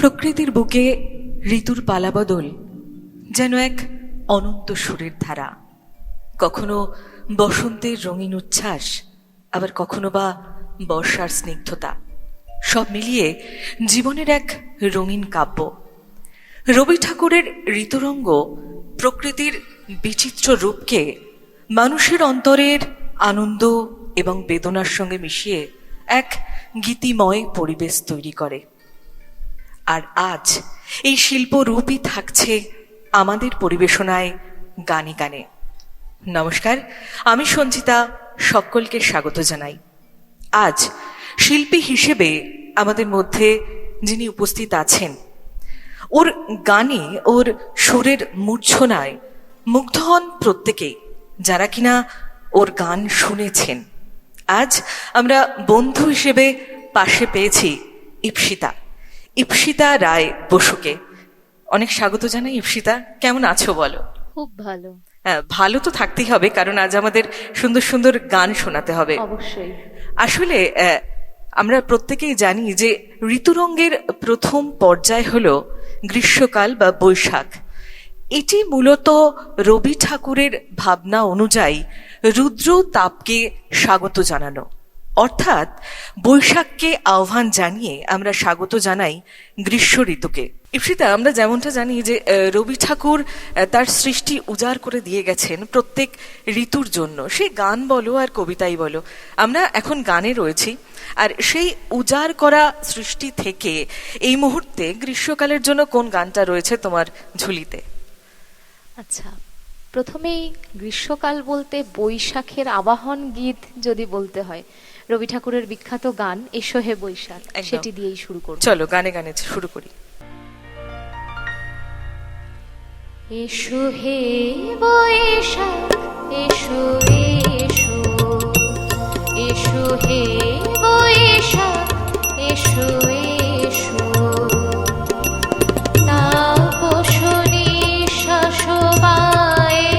প্রকৃতির বুকে ঋতুর পালাবদল যেন এক অনন্ত সুরের ধারা। কখনো বসন্তের রঙিন উচ্ছ্বাস, আবার কখনো বা বর্ষার স্নিগ্ধতা, সব মিলিয়ে জীবনের এক রঙিন কাব্য। রবি ঠাকুরের ঋতুরঙ্গ প্রকৃতির বিচিত্র রূপকে মানুষের অন্তরের আনন্দ এবং বেদনার সঙ্গে মিশিয়ে এক গীতিময় পরিবেশ তৈরি করে। আর আজ এই শিল্পরূপই থাকছে আমাদের পরিবেশনায় গানে গানে। নমস্কার, আমি সঞ্চিতা, সকলকে স্বাগত জানাই। আজ শিল্পী হিসেবে আমাদের মধ্যে যিনি উপস্থিত আছেন, ওর গানে, ওর সুরের মূর্ছনায় মুগ্ধ হন প্রত্যেকেই, যারা কিনা ওর গান শুনেছেন। আজ আমরা বন্ধু হিসেবে পাশে পেয়েছি ইপ্সিতা রায় বসুকে। অনেক স্বাগত জানাই। ইপ্সিতা, কেমন আছো বলো? খুব ভালো। ভালো তো থাকতেই হবে, কারণ আজ আমাদের সুন্দর সুন্দর গান শোনাতে হবে। অবশ্যই। আসলে আমরা প্রত্যেকেই জানি যে ঋতুরঙ্গের প্রথম পর্যায় হলো গ্রীষ্মকাল বা বৈশাখ। এটি মূলত রবি ঠাকুরের ভাবনা অনুযায়ী রুদ্র তাপকে স্বাগত জানানো, অর্থাৎ বৈশাখকে আহ্বান জানিয়ে আমরা স্বাগত জানাই গ্রীষ্ম ঋতুকে। ইপ্সিতা, আমরা যেমনটা জানি যে রবি ঠাকুর তার সৃষ্টি উজাড় করে দিয়ে গেছেন প্রত্যেক ঋতুর জন্য, সে গান বলো আর কবিতাই বলো। আমরা এখন গানে রয়েছি, আর সেই উজাড় করা সৃষ্টি থেকে এই মুহূর্তে গ্রীষ্মকালের জন্য কোন গানটা রয়েছে তোমার ঝুলিতে? আচ্ছা, প্রথমেই গ্রীষ্মকাল বলতে বৈশাখের আবাহন গীত যদি বলতে হয়, রবি ঠাকুরের বিখ্যাত গান এসো হে বৈশাখ, সেটি দিয়েই শুরু করব। চলো গানে গানে শুরু করি। এসো হে বৈশাখ, এসো এসো, এসো হে বৈশাখ, এসো এসো, তাপসনী শাসবায়ে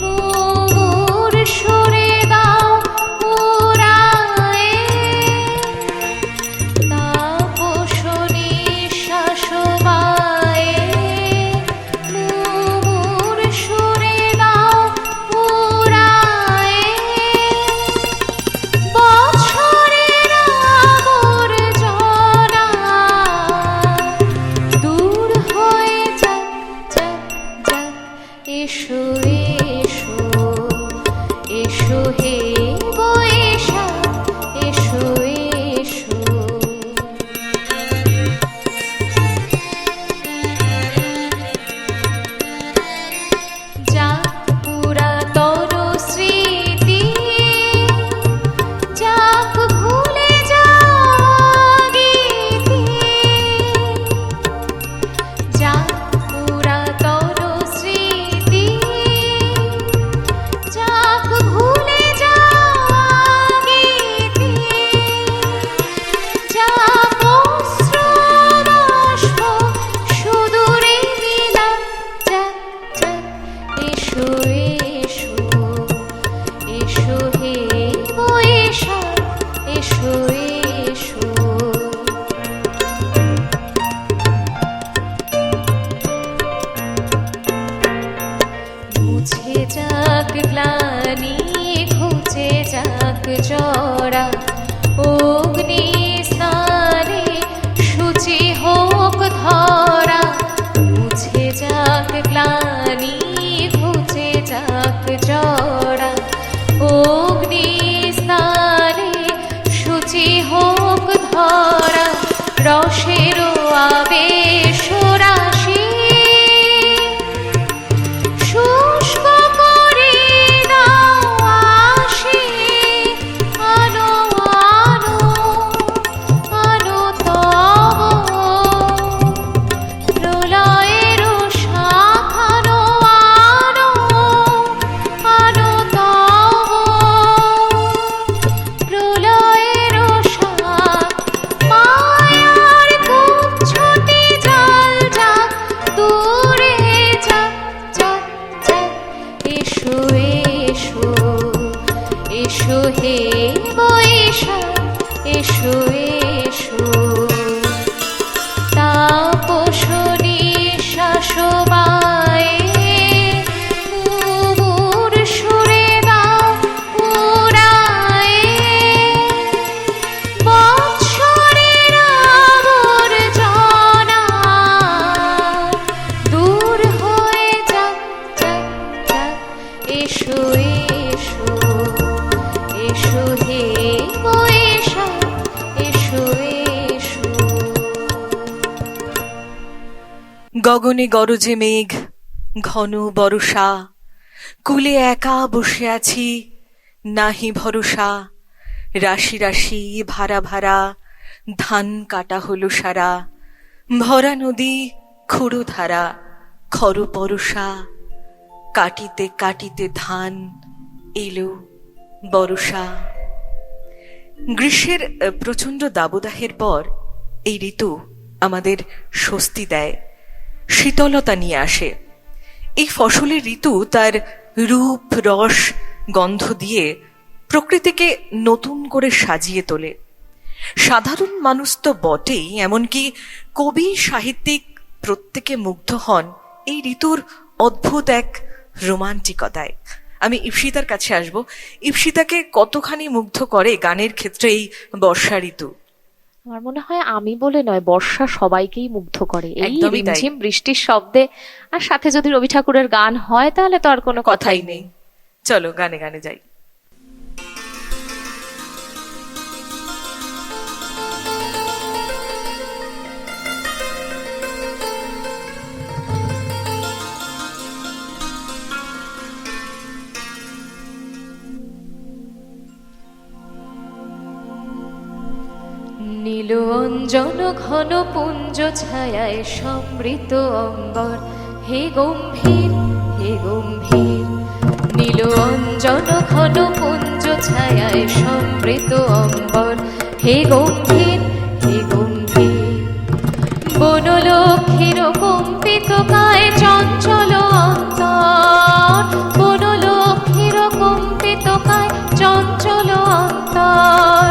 মুমুর সুরে দাও পুরায়ে, তাপসনী শাসবায়ে মুমুর সুরে দাও পুরায়ে, বছরের আবর্জনা দূর হয়ে যাক যাক যাক, এসো এসো, এসো হে বৈশাখ, এসো এসো। যাক পুরাতন স্মৃতি, যাক ভুলে যাওয়া গীতি, যাক পুরাতন স্মৃতি, যাক ভুলে যাওয়া গীতি, যাক অশ্রুবাষ্প সুদূরে বিলাপ, যাক যাক, এসো এসো, এসো হে বৈশাখ, এসো এসো। মুছে যাক গ্লানি, ঘুচে যাক জরা, অগ্নি স্নানে শুচি হোক ধরা, মুছে যাক গ্লানি, ঘুচে যাক জরা, অগ্নি স্নানে শুচি হোক ধরা, রসের আবেশ রাশি শুষ্ক করে দাও আসি, আনো আনো আনো তব প্রলয়ের শাখ, আনো আনো আনো তব প্রলয়ের শাখ, মায়ার গগনে গরজে মেঘ, ঘন বরষা, কুলে একা বসে আছি, নাহি ভরসা। রাশি রাশি ভাড়া ভাড়া, ধান কাটা হলো সারা। ভরা নদী খুঁড়ো ধারা, খর পরশা। কাটিতে কাটিতে ধান, এলো বরষা। গ্রীষ্মের প্রচণ্ড দাবদাহের পর এই ঋতু আমাদের স্বস্তি দেয়, শীতলতা নিয়ে আসে। এই ফসলের ঋতু তার রূপ, রস, গন্ধ দিয়ে প্রকৃতিকে নতুন করে সাজিয়ে তোলে। সাধারণ মানুষ তো বটেই, এমনকি কবি, সাহিত্যিক প্রত্যেকে মুগ্ধ হন এই ঋতুর অদ্ভুত এক রোমান্টিকতায়। আমি ঈপ্সিতার কাছে আসব। ঈপ্সিতাকে কতখানি মুগ্ধ করে গানের ক্ষেত্রে এই বর্ষা ঋতু? আমার মনে হয় আমি বলে নয়, বর্ষা সবাইকেই মুগ্ধ করে। এই একদমই তাই। রিমঝিম বৃষ্টির শব্দে আর সাথে যদি রবি ঠাকুরের গান হয় তাহলে তো আর কোনো কথাই নেই। চলো গানে গানে যাই। নীল অঞ্জন ঘন পুঞ্জ ছায়ায় সমৃত অম্বর, হে গম্ভীর হে গম্ভীর। নীল অঞ্জন ঘন পুঞ্জ ছায়ায় সমৃত অম্বর, হে গম্ভীর হে গম্ভীর। বনলক্ষ্মীর কম্পিত কায় চঞ্চল অন্তর, বনলক্ষ্মীর কম্পিত কায় চঞ্চল অন্তর।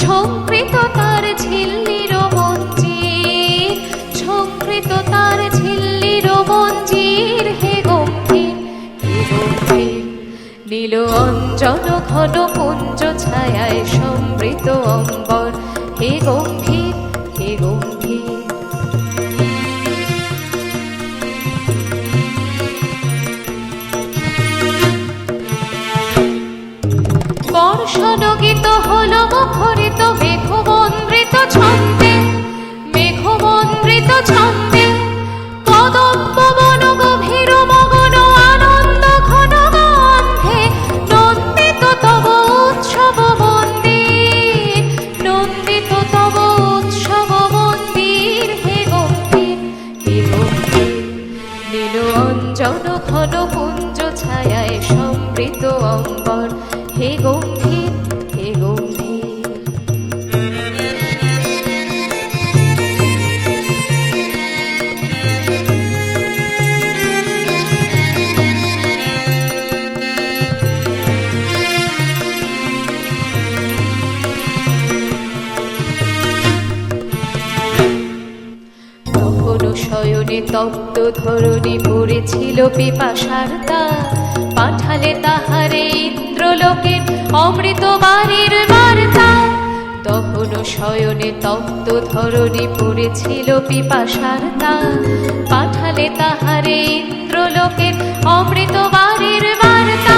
ঝঙ্কৃত তার ঝিল্লির মঞ্জির, ঝঙ্কৃত তার ঝিল্লির মঞ্জির, হে গম্ভীর হে গম্ভীর। নীল অঞ্জন ঘন পুঞ্জ ছায়ায় সমৃত অম্বর, হে গম্ভীর হে গম্ভীর। বর্ষণ গীত হল মুখরিত মেঘমন্দ্রিত ছন্দে, মেঘমন্দ্রিত ছন্দে। কদম্ব বন গভীর মগন আনন্দ ঘন গন্ধে, নন্দিত তব উৎসব মন্দির, নন্দিত তব উৎসব মন্দির, হে গম্ভীর হে গম্ভীর। নীল অঞ্জন ঘন পুঞ্জ ছায়ায় সমৃত অম্বর, হে গম্ভীর হে গম্ভীর। তখন শয়নে তপ্ত ধরণী পড়েছিল পিপাসার তার, পাঠালে তাহারে ইন্দ্রলোকের অমৃত বাণীর বার্তা। তখন শয়নে তপ্ত ধরণী পড়েছিল পিপাসার তার, পাঠালে তাহারে ইন্দ্রলোকের অমৃত বাণীর বার্তা।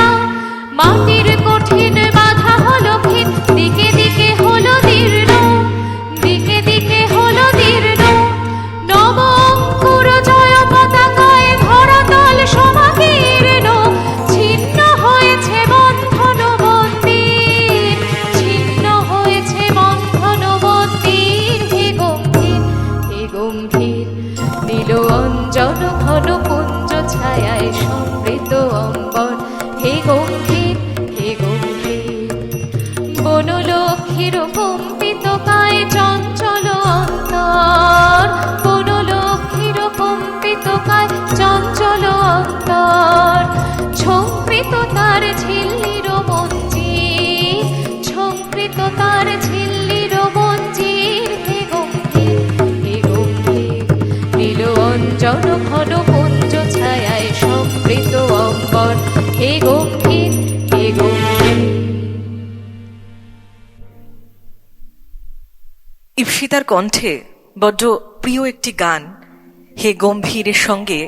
মাটির কঠিন বাধা হলো ভিন, দিকে দিকে হলো দীর্ণ, দিকে দিকে হলো দীর্ণ। নব অঙ্কুর জয় পতাকায় ধরাতল সমাকীর্ণ, ছিন্ন হয়েছে বন্ধন মন্দির, ছিন্ন হয়েছে বন্ধন মন্দির, হে গম্ভীর হে গম্ভীর। নীল অঞ্জন ঘন পুঞ্জ ছায়ায় সমৃত অম্বর, হে গম্ভীর হে গম্ভীর। বনলক্ষ্মীর কম্পিত কায় চঞ্চল অন্তর, বনলক্ষ্মীর কম্পিত কায় চঞ্চল অন্তর। ঝঙ্কৃত তার ঝিল্লির মঞ্জির, ঝঙ্কৃত তার ঝিল্লির মঞ্জির, হে গম্ভীর হে গম্ভীর। নীল অঞ্জন ঘন পুঞ্জ ছায়ায় সমৃত অম্বর, হে গম্ভীর হে গম্ভীর। ঈপ্সিতার কণ্ঠে বড্ড প্রিয় একটি গান হে গম্ভীরের সঙ্গে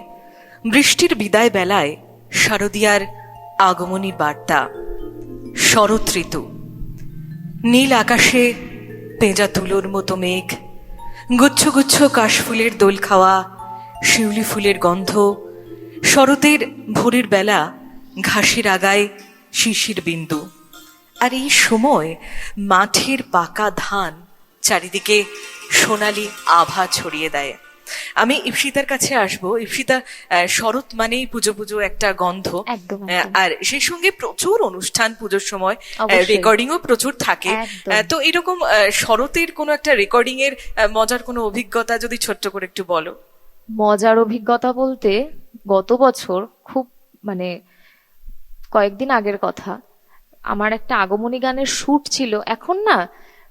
বৃষ্টির বিদায় বেলায় শারদিয়ার আগমনী বার্তা। শরৎ ঋতু, নীল আকাশে পেঁজা তুলোর মতো মেঘ, গুচ্ছ গুচ্ছ কাশফুলের দোল খাওয়া শিউলি ফুলের গন্ধ, শরতের ভোরের বেলা ঘাসের আগায় শিশির বিন্দু। আর এই সময় মাঠের পাকা ধান চারিদিকে সোনালি আভা ছড়িয়ে দেয়। আমি ইপ্সিতার কাছে আসবো। ইপ্সিতা, শরৎ মানেই পুজো পুজো একটা গন্ধ, একদম, আর সেই সঙ্গে প্রচুর অনুষ্ঠান পুজোর সময়, অবশ্যই। রেকর্ডিংও প্রচুর থাকে। একদম। তো এরকম শরতের কোনো একটা রেকর্ডিং এর মজার কোনো অভিজ্ঞতা যদি ছোট্ট করে একটু বলো। মজার অভিজ্ঞতা বলতে গত বছর খুব মানে কয়েকদিন আগের কথা, আমার একটা আগমনী গানের শুট ছিল। এখন না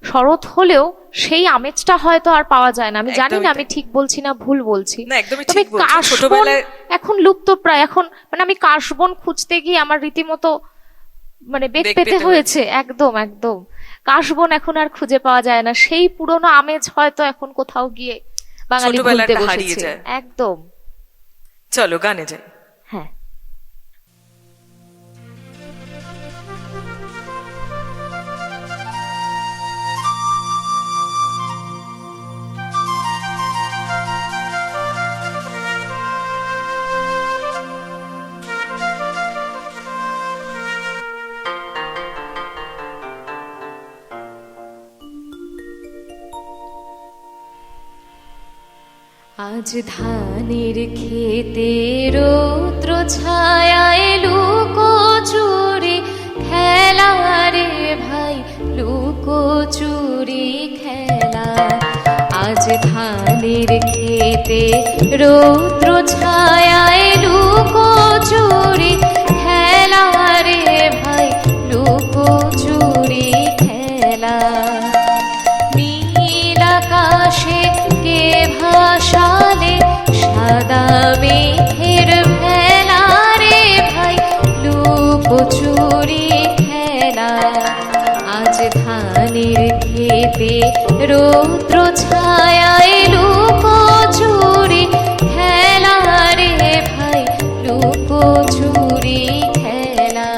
শরৎ হলেও সেই আমেজটা হয়তো আর পাওয়া যায় না। আমি জানি একদমই না তাই। আমি ঠিক বলছি না ভুল বলছি। না, একদমই তবে ঠিক বলছো। কাশবন ছোটবেলায় এখন লুপ্ত প্রায়। এখন মানে আমি কাশবন খুঁজতে গিয়ে আমার রীতিমতো মানে বেগ বেগ পেতে পেতে হয়েছে। একদম একদম কাশবন এখন আর খুঁজে পাওয়া যায় না। সেই পুরনো আমেজ হয়তো এখন কোথাও গিয়ে বাঙালি ছোটবেলাটা ভুলতে হারিয়ে বসেছে। যায়। একদম। চলো গানে যাই। হ্যাঁ। আজ ধানের খেতে রৌদ্র ছায়ায় লুকোচুরি খেলা রে ভাই, লুকোচুরি খেলা। আজ ধানের খেতে রৌদ্র ছায়ায় লুকোচুরি খেলা রে ভাই, লুকোচুরি খেলা। নীল আকাশে কে ভাসালে সাদা মেঘের ভেলা রে ভাই, লুকোচুরি খেলা। আজ ধানের খেতে রৌদ্র ছায়ায় লুকোচুরি খেলা রে ভাই, লুকোচুরি খেলা।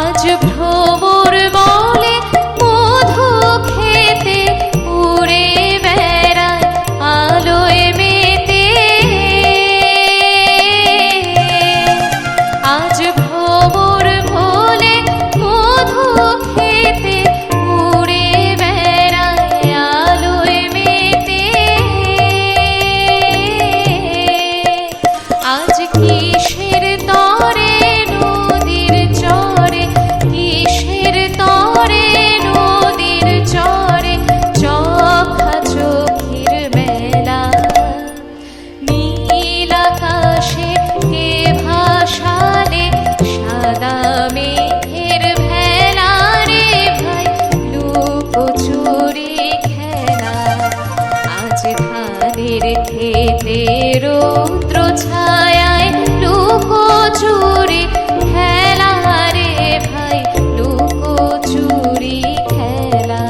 আজ ভ্রমর বলে মধু খেতে উড়ে বেড়ায় আলোয় মেতে। আজ ভ্রমর বলে মধু খেতে উড়ে বেড়ায় আলোয় মেতে। আজ কিসের তরে নদীর চরে, কিসের তরে নদীর চরে চোখা চোখের মেলা। নীল আকাশে কে ভাসালে সাদা মেঘের ভেলা রে ভাই, লুকোচুরি খেলা। আজ ধানের খেতে রৌদ্র ছায়ায় লুকোচুরি খেলা রে ভাই, লুকোচুরি খেলা।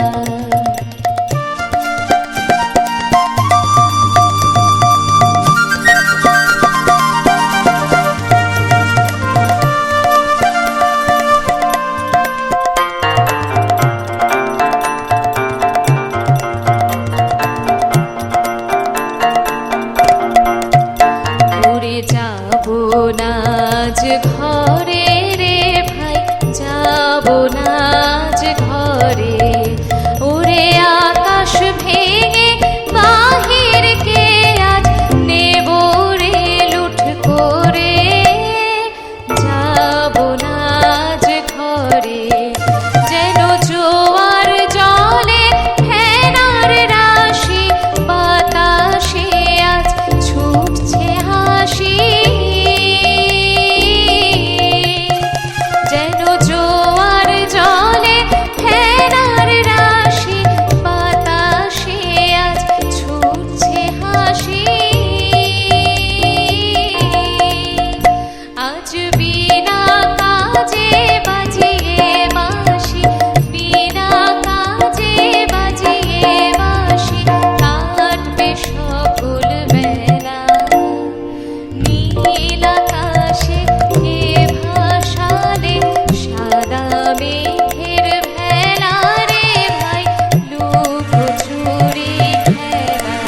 উড়ে যাবো না আজ ঘরে রে ভাই, যাবো না আজ ঘরে। উড়ে আকাশ ভেঙে বাহিরকে আজ নেব রে লুঠ করে। যাবো না আজ ঘরে। যেন জোয়ার জলে ফেনার রাশি বাতাসে আজ ছুটছে হাসি। যেন জোয়ার জলে ফেনার কাজে বাজিয়ে বাঁশি, বিনা কাজে বাজিয়ে বাঁশি, কাটবে সকল বেলা। নীল আকাশে কে ভাসালে সাদা মেঘের ভেলা রে ভাই, লুকোচুরি খেলা।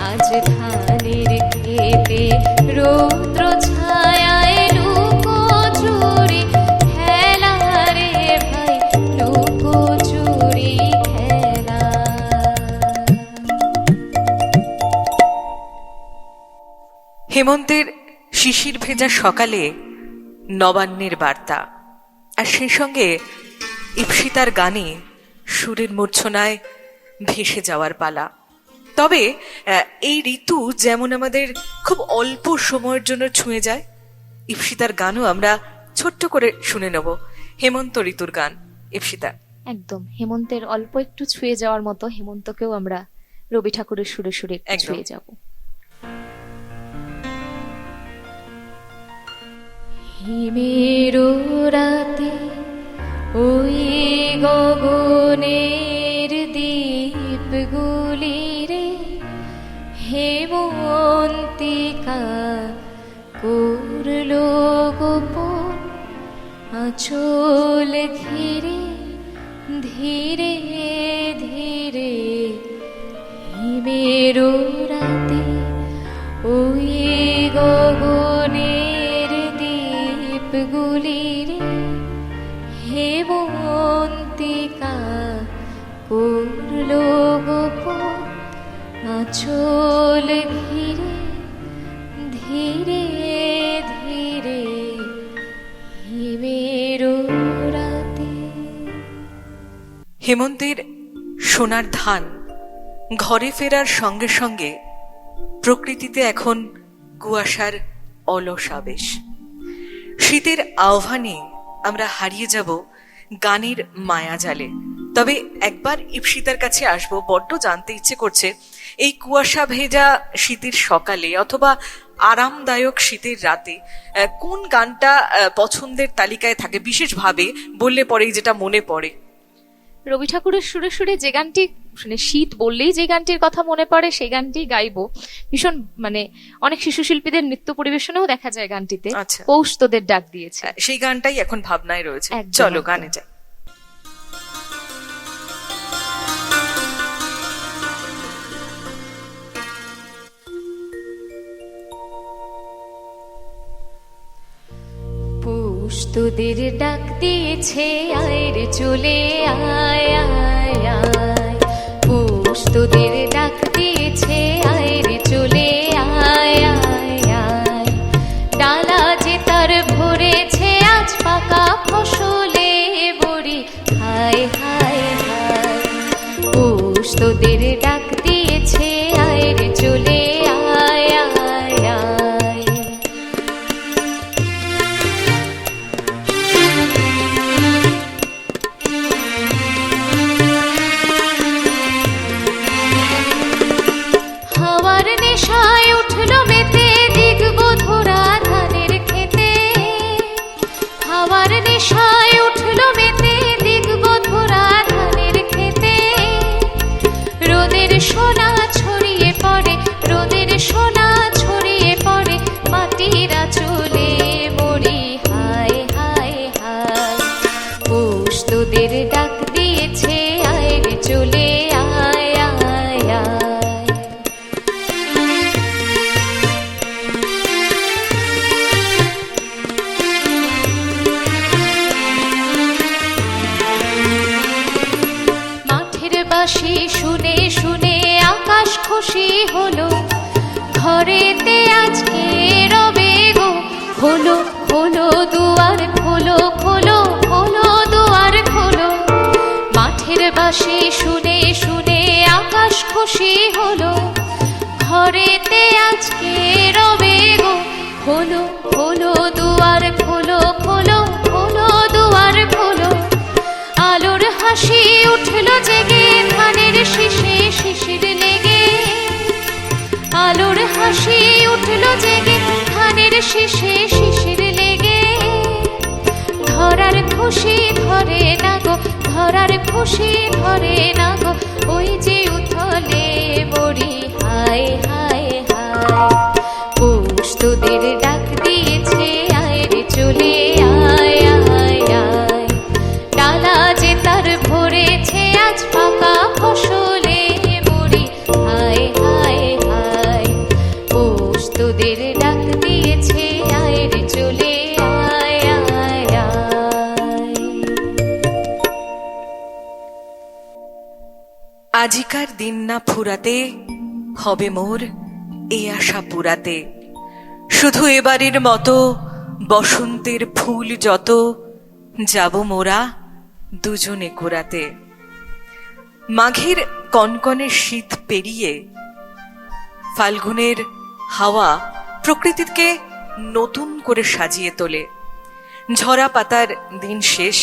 আজ ধানের খেতে রৌদ্র ছায়ায় লুকোচুরি খেলা রে ভাই, লুকোচুরি খেলা। হেমন্তের শিশির ভেজা সকালে নবান্নের বার্তা, আর সেই সঙ্গে ইপ্সিতার গানে সুরের মূর্ছনায় ভেসে যাওয়ার পালা। তবে এই ঋতু যেমন আমাদের খুব অল্প সময়ের জন্য ছুঁয়ে যায়, ইপ্সিতার গানও আমরা ছোট্ট করে শুনে নেব। হেমন্ত ঋতুর গান ইপ্সিতা। একদম হেমন্তের অল্প একটু ছুঁয়ে যাওয়ার মতো হেমন্তকেও আমরা রবি ঠাকুরের সুরে সুরে একটু একদম। ছুঁয়ে যাব। হিমের রাতে ওই গগনের দীপগুলি রে, হেমন্তিকা করল গোপন আঁচল ঘিরে, ধীরে ধীরে। হিমের রাতে ওই গগনের দীপগুলি রে, হেমন্তিকা করল গোপন আঁচল ঘিরে, ধীরে ধীরে। হিমের রাতে। হেমন্তের সোনার ধান ঘরে ফেরার সঙ্গে সঙ্গে প্রকৃতিতে এখন কুয়াশার অলস আবেশ। শীতের আহ্বানে আমরা হারিয়ে যাব গানের মায়াজালে। তবে একবার ইপ্সিতার কাছে আসবো, বড্ড জানতে ইচ্ছে করছে এই কুয়াশা ভেজা শীতের সকালে অথবা আরামদায়ক শীতের রাতে কোন গানটা পছন্দের তালিকায় থাকে বিশেষভাবে, বললে পরেই যেটা মনে পড়ে। রবি ঠাকুরের সুরে সুরে যে গানটি, মানে শীত বললেই যে গানটির কথা মনে পড়ে সেই গানটি গাইবো। ভীষণ মানে অনেক শিশু শিল্পীদের নৃত্য পরিবেশনেও দেখা যায় গানটিতে। আচ্ছা। পৌষ তোদের ডাক দিয়েছে, সেই গানটাই এখন ভাবনায় রয়েছে। একদম, চলো একদম। গানে যাই। পৌষ তোদের ডাক দিয়েছে, আয় রে চলে আয় আয় আয়। পৌষ তোদের ডাক দিয়েছে, আয় রে চলে আয় আয় আয়। ডালা যে তার ভরেছে আজ পাকা ফসলে বড়ি, হায় হায় হায়। পৌষ তোদের ডাক দিয়েছে, আয় রে চলে আয় আয় আয়। হাওয়ার নেশায় উঠলো মেতে দিগবধরা ধানের খেতে। হাওয়ার নেশায় উঠলো মেতে দিগবধরা ধানের খেতে। রোদের সোনা ছড়িয়ে পড়ে, রোদের সোনা ছড়িয়ে পড়ে মাটির আঁচলে মরি, হায় হায় হায়। পৌষ তোদের ডাক দিয়েছে, আয় রে চলে আয় আয় আয়। মাঠের বাঁশি শুনে শুনে আকাশ খুশি হলো, ঘরেতে আজকে রবে গো। খোলো খোলো দুয়ার খোলো, খোলো খোলো দুয়ার খোলো। মাঠের বাঁশি শুনে শুনে আকাশ খুশি হলো, ঘরেতে আজকে রবে গো। খোলো খোলো দুয়ার খোলো, খোলো খোলো দুয়ার খোলো। আলোর হাসি উঠলো জেগে ধানের শীষে শিশির লেগে। আলোর হাসি উঠলো জেগে ধানের শীষে শিশির লেগে। খুশি ধরে না গো, ধরার খুশি ধরে না গো, ওই যে উথলে মরি হায় হায় হায়। পৌষ তোদের ডাক দিয়েছে আয় রে চলে আয় আয় আয়, ডালা যে তার ভরেছে আজ পাকা ফসলে মরি হায় হায় হায়। পৌষ তোদের ডাক দিয়েছে আয় রে চলে আয় আয় আয়। আজিকার দিন না ফুরাতে হবে মোর এ আশা পুরাতে, শুধু এবারের মতো বসন্তের ফুল যত যাব মোরা দুজনে কুড়াতে। মাঘের কনকনে শীত পেরিয়ে ফাল্গুনের হাওয়া প্রকৃতিকে নতুন করে সাজিয়ে তোলে। ঝরা পাতার দিন শেষ,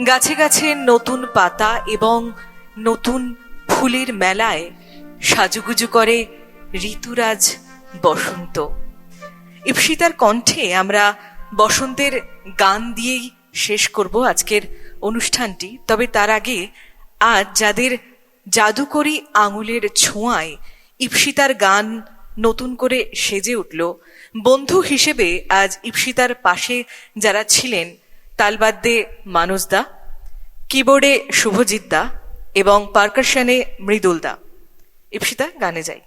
গাছে গাছে নতুন পাতা এবং নতুন ফুলের মেলায় সাজুগুজু করে ঋতুরাজ বসন্ত। ইপ্সিতার কণ্ঠে আমরা বসন্তের গান দিয়েই শেষ করব আজকের অনুষ্ঠানটি। তবে তার আগে আজ যাদের জাদুকরী আঙুলের ছোঁয়ায় ইপ্সিতার গান নতুন করে সেজে উঠল, বন্ধু হিসেবে আজ ইপ্সিতার পাশে যারা ছিলেন, তালবাদ্যে মানসদা, কিবোর্ডে শুভজিৎ দা এবং পারকাশনে মৃদুল দা। ইপ্সিতা, গানে যাই।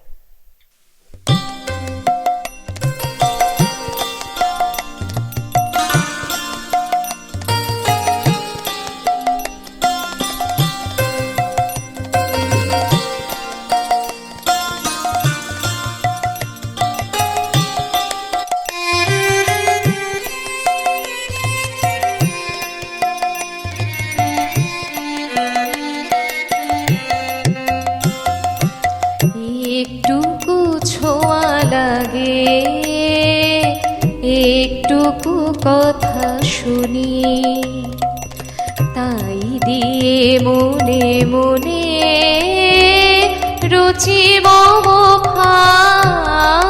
একটুকু ছোঁয়া লাগে, একটুকু কথা শুনি, তাই দিয়ে মনে মনে রুচি মম ফাল্গুনি।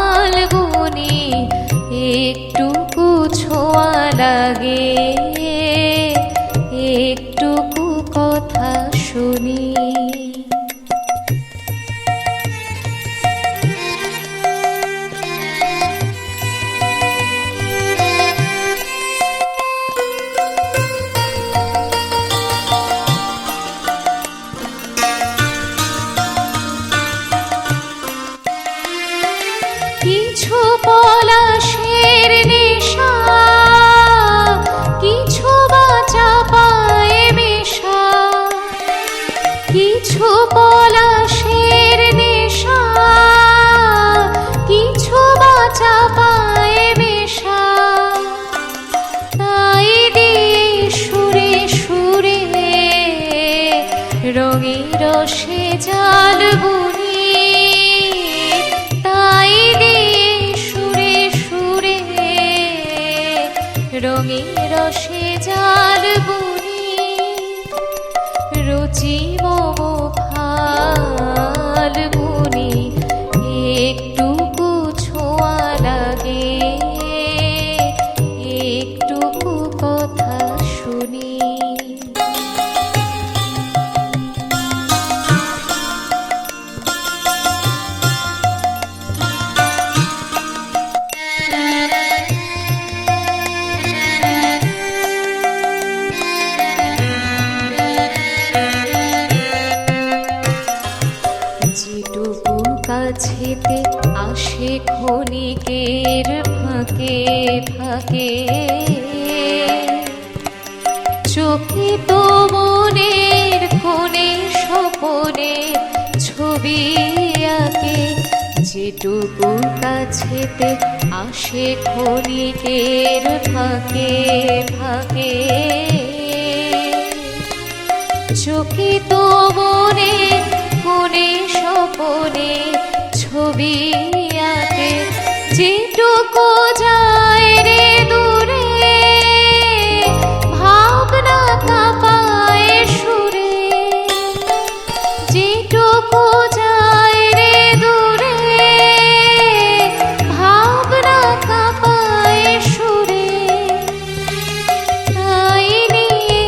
একটুকু ছোঁয়া লাগে, একটুকু কথা শুনি। কিছু পলাশের নেশা, কিছু বাঁচা পায়ে মেশা, কিছু পলাশের নেশা, কিছু বাঁচা পায়ে মেশা, তাই দিয়ে সুরে সুরে রঙের রসে জাল বুনি, তাই দিয়ে সুরে সুরে রঙের রসে জাল বুনি। রুচি মম ফাল্গুনি, একটুকু ছোঁয়া লাগে, একটুকু কথা শুনি। যেটুকু কাছেতে আসে ক্ষণিকের ফাঁকে ফাঁকে, চোখে তো মনের কোণে স্বপনে ছবি আঁকে। যেটুকু কাছেতে আসে ক্ষণিকের ফাঁকে ফাঁকে, চোখে তো মনের কোণে স্বপনে ছবি আঁকে। যেটুকু যায় রে দূরে, ভাবনা কাঁপায় সুরে। যেটুকু যায় রে দূরে, ভাবনা কাঁপায় সুরে, তাই নিয়ে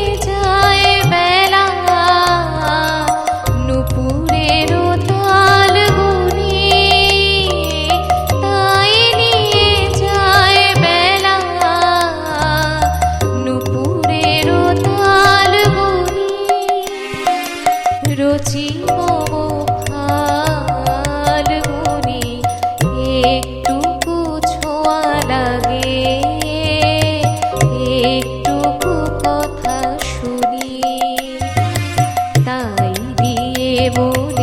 মনে